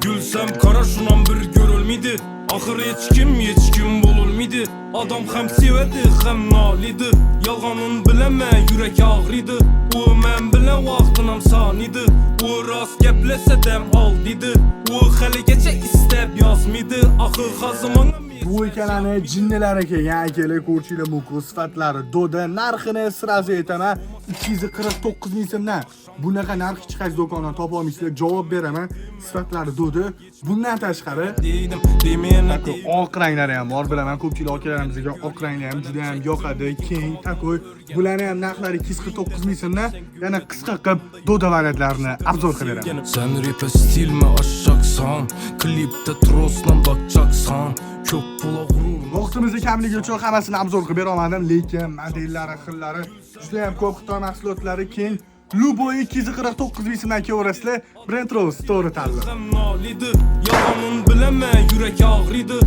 Gülsem kara şunan bir görülmedi. Ahir hech kim bo'lolmaydi. Adam hem sevedi hem nalidi. Yalganın bileme yürek ağrıydı. O men bilen vaqtinam saniydi. O rast gaplasa dem aldıydı. O haligacha istab yozmaydi. Ahir hazımana Bu ikalarni jinnilar kelgan akalar ko'rchilar muku sifatlari do'da narxini sirazi aytaman 249 ming so'mdan. Bunaqa narx hech qaysi do'kondan topa olmaysizlar, javob beraman. Sifatlari do'da. Bundan tashqari dedim demeni oq ranglari ham bor, bilaman ko'pchilik akalarimizga oq ranglar ham juda ham yoqadi. Keng, takoy. Bularning ham narxlari 249 ming so'mdan. Yana qisqa qilib do'da variantlarini obzor qilaman. Sen rap'e stil mi aşacaksan, klipte troslan bakacaksan, çok bula gurur. Vaqtimizni kamligi uchun hammasini obzor qilib bera olmadim, lekin modellari, xillari juda ham ko'p, Xitoy mahsulotlari keng. Luboy 249 ming so'mdan kevarasizlar. Brand Rose to'g'ri tanlab. Hem nalidi, yalanın bileme yürek ağrıydı.